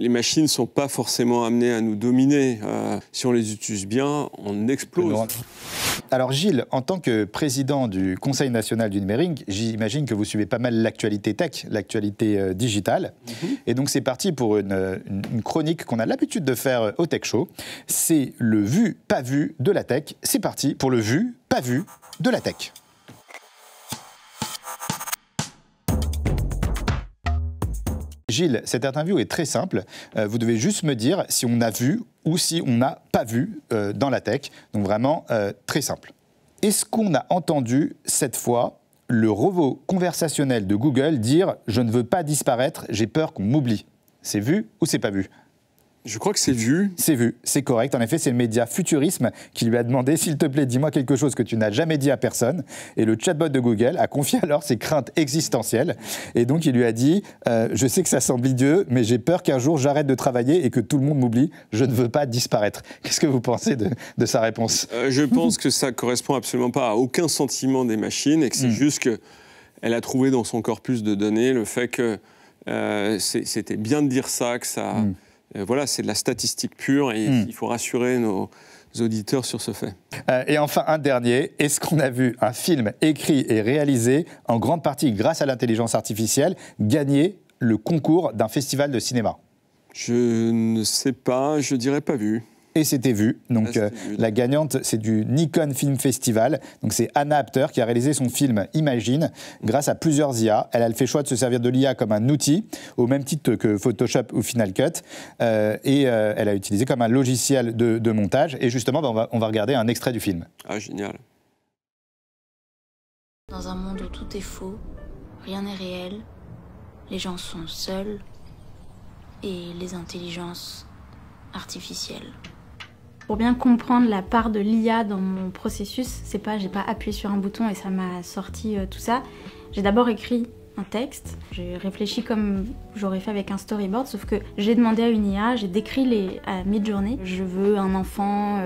Les machines ne sont pas forcément amenées à nous dominer. Si on les utilise bien, on explose. Alors Gilles, en tant que président du Conseil national du numérique, j'imagine que vous suivez pas mal l'actualité tech, l'actualité digitale. Et donc c'est parti pour une chronique qu'on a l'habitude de faire au Tech Show. C'est le vu, pas vu de la tech. C'est parti pour le vu, pas vu de la tech. Gilles, cette interview est très simple. Vous devez juste me dire si on a vu ou si on n'a pas vu dans la tech. Donc vraiment très simple. Est-ce qu'on a entendu cette fois le robot conversationnel de Google dire « Je ne veux pas disparaître, j'ai peur qu'on m'oublie ». C'est vu ou c'est pas vu ? Je crois que c'est vu. C'est vu, c'est correct. En effet, c'est le média Futurisme qui lui a demandé « S'il te plaît, dis-moi quelque chose que tu n'as jamais dit à personne ». Et le chatbot de Google a confié alors ses craintes existentielles. Et donc, il lui a dit « Je sais que ça semble idiot, mais j'ai peur qu'un jour j'arrête de travailler et que tout le monde m'oublie. Je ne veux pas disparaître ». Qu'est-ce que vous pensez de sa réponse ? Je pense que ça ne correspond absolument pas à aucun sentiment des machines et que c'est juste qu'elle a trouvé dans son corpus de données le fait que c'était bien de dire ça, que ça... Voilà, c'est de la statistique pure et il faut rassurer nos auditeurs sur ce fait. Et enfin, un dernier, est-ce qu'on a vu un film écrit et réalisé, en grande partie grâce à l'intelligence artificielle, gagner le concours d'un festival de cinéma ? Je ne sais pas, je dirais pas vu. Et c'était vu. Donc la gagnante, c'est du Nikon Film Festival. Donc c'est Anna Apter qui a réalisé son film Imagine grâce à plusieurs IA. Elle a fait le choix de se servir de l'IA comme un outil, au même titre que Photoshop ou Final Cut. Et elle a utilisé comme un logiciel de montage. Et justement, on va regarder un extrait du film. Ah, génial. Dans un monde où tout est faux, rien n'est réel, les gens sont seuls et les intelligences artificielles. Pour bien comprendre la part de l'IA dans mon processus, c'est pas, j'ai pas appuyé sur un bouton et ça m'a sorti tout ça. J'ai d'abord écrit un texte, j'ai réfléchi comme j'aurais fait avec un storyboard, sauf que j'ai demandé à une IA, j'ai décrit à mi-journée. Je veux un enfant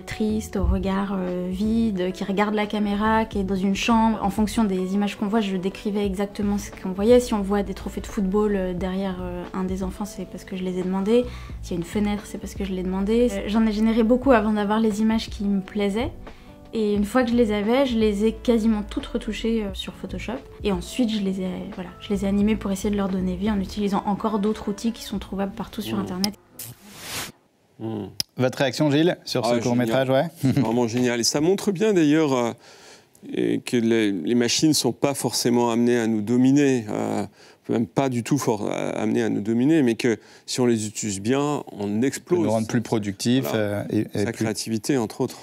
triste, au regard vide, qui regarde la caméra, qui est dans une chambre. En fonction des images qu'on voit, je décrivais exactement ce qu'on voyait. Si on voit des trophées de football derrière un des enfants, c'est parce que je les ai demandés. S'il y a une fenêtre, c'est parce que je l'ai demandé. J'en ai généré beaucoup avant d'avoir les images qui me plaisaient. Et une fois que je les avais, je les ai quasiment toutes retouchées sur Photoshop. Et ensuite, je les ai animées pour essayer de leur donner vie en utilisant encore d'autres outils qui sont trouvables partout sur Internet. Votre réaction, Gilles, sur ce court-métrage, ouais. Vraiment génial. Et ça montre bien d'ailleurs que les machines ne sont pas forcément amenées à nous dominer. Même pas du tout amenées à nous dominer, mais que si on les utilise bien, on explose. Nous rendre plus productifs. Voilà. Sa créativité, entre autres.